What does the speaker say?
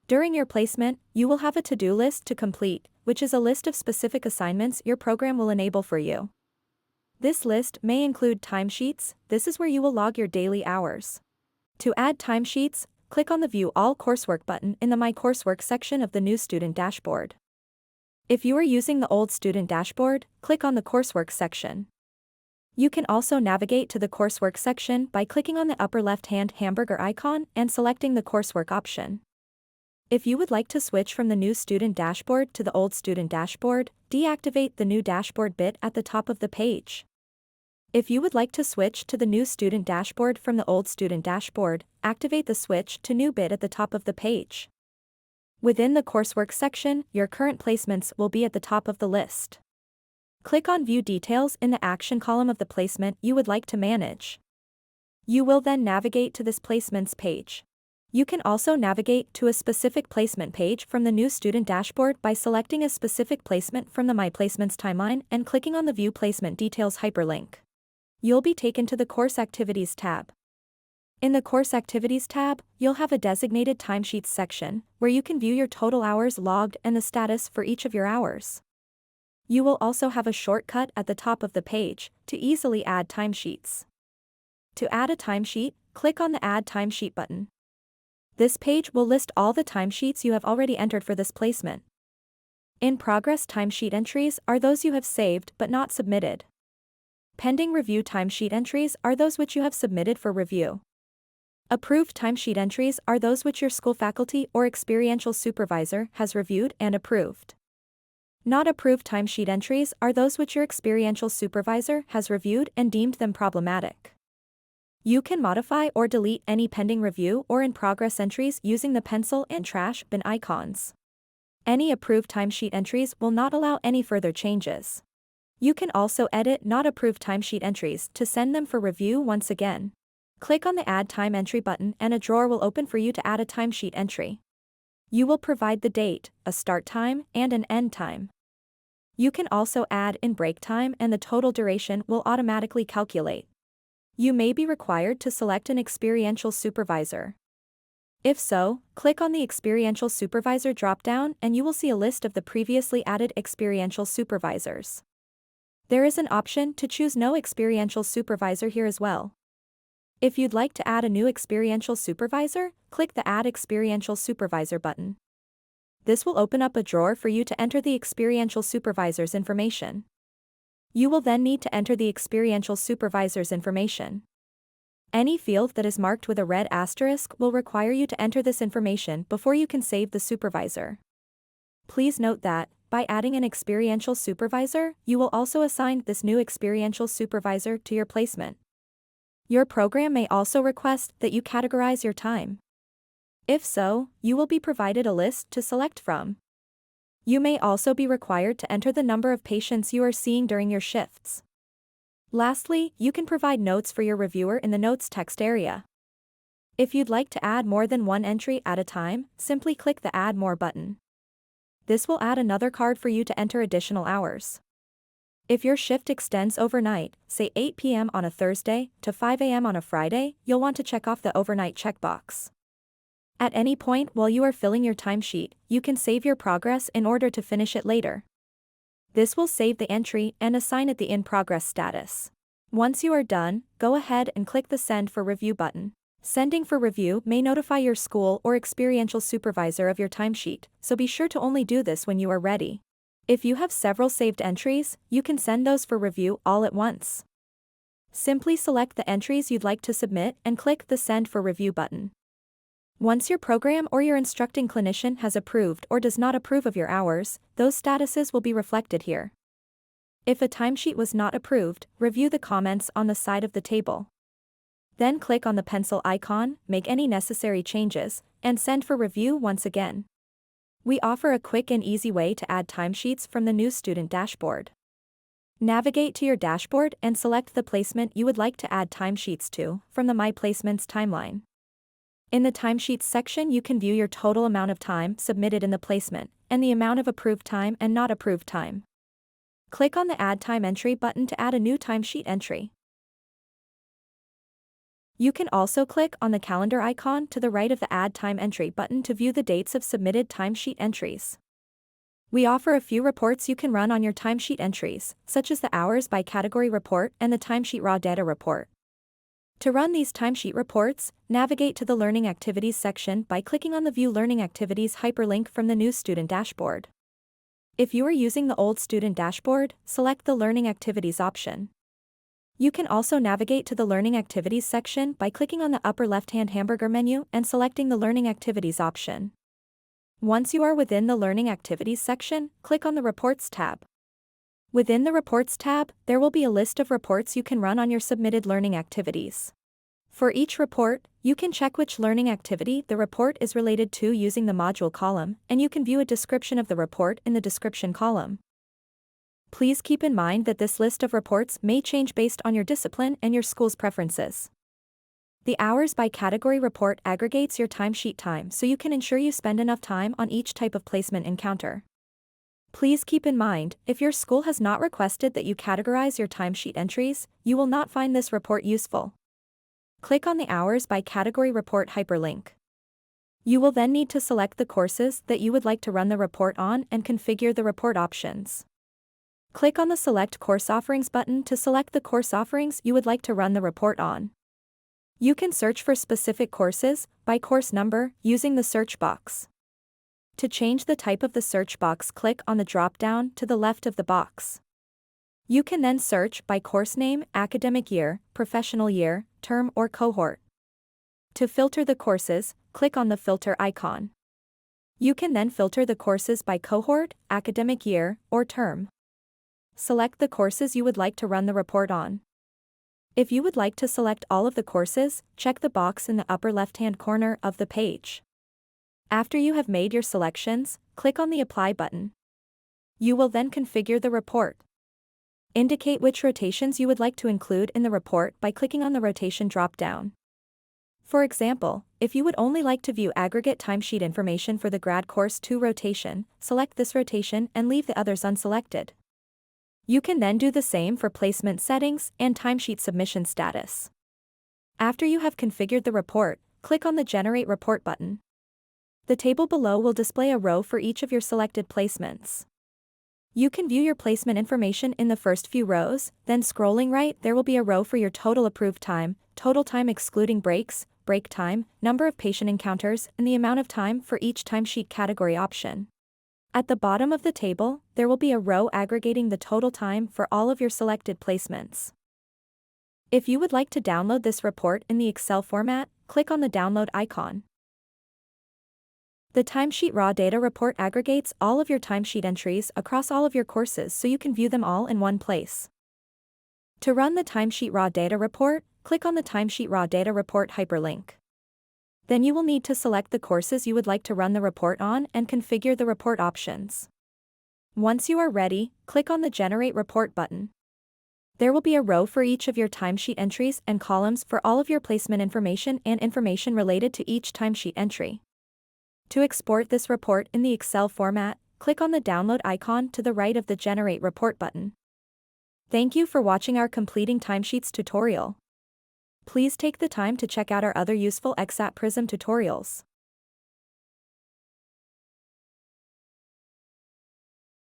During your placement, you will have a to-do list to complete, which is a list of specific assignments your program will enable for you. This list may include timesheets. This is where you will log your daily hours. To add timesheets, click on the View All Coursework button in the My Coursework section of the new student dashboard. If you are using the old student dashboard, click on the Coursework section. You can also navigate to the Coursework section by clicking on the upper left-hand hamburger icon and selecting the Coursework option. If you would like to switch from the new student dashboard to the old student dashboard, deactivate the new dashboard bit at the top of the page. If you would like to switch to the new student dashboard from the old student dashboard, activate the Switch to New bit at the top of the page. Within the Coursework section, your current placements will be at the top of the list. Click on View Details in the Action column of the placement you would like to manage. You will then navigate to this Placements page. You can also navigate to a specific placement page from the new student dashboard by selecting a specific placement from the My Placements timeline and clicking on the View Placement Details hyperlink. You'll be taken to the Course Activities tab. In the Course Activities tab, you'll have a designated Timesheets section, where you can view your total hours logged and the status for each of your hours. You will also have a shortcut at the top of the page to easily add timesheets. To add a timesheet, click on the Add Timesheet button. This page will list all the timesheets you have already entered for this placement. In progress timesheet entries are those you have saved but not submitted. Pending review timesheet entries are those which you have submitted for review. Approved timesheet entries are those which your school faculty or experiential supervisor has reviewed and approved. Not approved timesheet entries are those which your experiential supervisor has reviewed and deemed them problematic. You can modify or delete any pending review or in-progress entries using the pencil and trash bin icons. Any approved timesheet entries will not allow any further changes. You can also edit not approved timesheet entries to send them for review once again. Click on the Add Time Entry button and a drawer will open for you to add a timesheet entry. You will provide the date, a start time, and an end time. You can also add in break time and the total duration will automatically calculate. You may be required to select an experiential supervisor. If so, click on the Experiential Supervisor drop-down and you will see a list of the previously added experiential supervisors. There is an option to choose no experiential supervisor here as well. If you'd like to add a new experiential supervisor, click the Add Experiential Supervisor button. This will open up a drawer for you to enter the experiential supervisor's information. You will then need to enter the experiential supervisor's information. Any field that is marked with a red asterisk will require you to enter this information before you can save the supervisor. Please note that, by adding an experiential supervisor, you will also assign this new experiential supervisor to your placement. Your program may also request that you categorize your time. If so, you will be provided a list to select from. You may also be required to enter the number of patients you are seeing during your shifts. Lastly, you can provide notes for your reviewer in the Notes text area. If you'd like to add more than one entry at a time, simply click the Add More button. This will add another card for you to enter additional hours. If your shift extends overnight, say 8 p.m. on a Thursday to 5 a.m. on a Friday, you'll want to check off the overnight checkbox. At any point while you are filling your timesheet, you can save your progress in order to finish it later. This will save the entry and assign it the in-progress status. Once you are done, go ahead and click the Send for Review button. Sending for review may notify your school or experiential supervisor of your timesheet, so be sure to only do this when you are ready. If you have several saved entries, you can send those for review all at once. Simply select the entries you'd like to submit and click the Send for Review button. Once your program or your instructing clinician has approved or does not approve of your hours, those statuses will be reflected here. If a timesheet was not approved, review the comments on the side of the table. Then click on the pencil icon, make any necessary changes, and send for review once again. We offer a quick and easy way to add timesheets from the new student dashboard. Navigate to your dashboard and select the placement you would like to add timesheets to from the My Placements timeline. In the Timesheets section you can view your total amount of time submitted in the placement, and the amount of approved time and not approved time. Click on the Add Time Entry button to add a new timesheet entry. You can also click on the calendar icon to the right of the Add Time Entry button to view the dates of submitted timesheet entries. We offer a few reports you can run on your timesheet entries, such as the Hours by Category report and the Timesheet Raw Data report. To run these timesheet reports, navigate to the Learning Activities section by clicking on the View Learning Activities hyperlink from the new Student Dashboard. If you are using the old Student Dashboard, select the Learning Activities option. You can also navigate to the Learning Activities section by clicking on the upper left-hand hamburger menu and selecting the Learning Activities option. Once you are within the Learning Activities section, click on the Reports tab. Within the Reports tab, there will be a list of reports you can run on your submitted learning activities. For each report, you can check which learning activity the report is related to using the Module column, and you can view a description of the report in the Description column. Please keep in mind that this list of reports may change based on your discipline and your school's preferences. The Hours by Category report aggregates your timesheet time so you can ensure you spend enough time on each type of placement encounter. Please keep in mind, if your school has not requested that you categorize your timesheet entries, you will not find this report useful. Click on the Hours by Category report hyperlink. You will then need to select the courses that you would like to run the report on and configure the report options. Click on the Select Course Offerings button to select the course offerings you would like to run the report on. You can search for specific courses by course number using the search box. To change the type of the search box, click on the drop-down to the left of the box. You can then search by course name, academic year, professional year, term or cohort. To filter the courses, click on the filter icon. You can then filter the courses by cohort, academic year, or term. Select the courses you would like to run the report on. If you would like to select all of the courses, check the box in the upper left-hand corner of the page. After you have made your selections, click on the Apply button. You will then configure the report. Indicate which rotations you would like to include in the report by clicking on the Rotation drop-down. For example, if you would only like to view aggregate timesheet information for the Grad Course 2 rotation, select this rotation and leave the others unselected. You can then do the same for placement settings and timesheet submission status. After you have configured the report, click on the Generate Report button. The table below will display a row for each of your selected placements. You can view your placement information in the first few rows, then scrolling right there will be a row for your total approved time, total time excluding breaks, break time, number of patient encounters, and the amount of time for each timesheet category option. At the bottom of the table, there will be a row aggregating the total time for all of your selected placements. If you would like to download this report in the Excel format, click on the Download icon. The Timesheet Raw Data report aggregates all of your timesheet entries across all of your courses so you can view them all in one place. To run the Timesheet Raw Data report, click on the Timesheet Raw Data report hyperlink. Then you will need to select the courses you would like to run the report on and configure the report options. Once you are ready, click on the Generate Report button. There will be a row for each of your timesheet entries and columns for all of your placement information and information related to each timesheet entry. To export this report in the Excel format, click on the Download icon to the right of the Generate Report button. Thank you for watching our Completing Timesheets tutorial. Please take the time to check out our other useful Exxat Prism tutorials.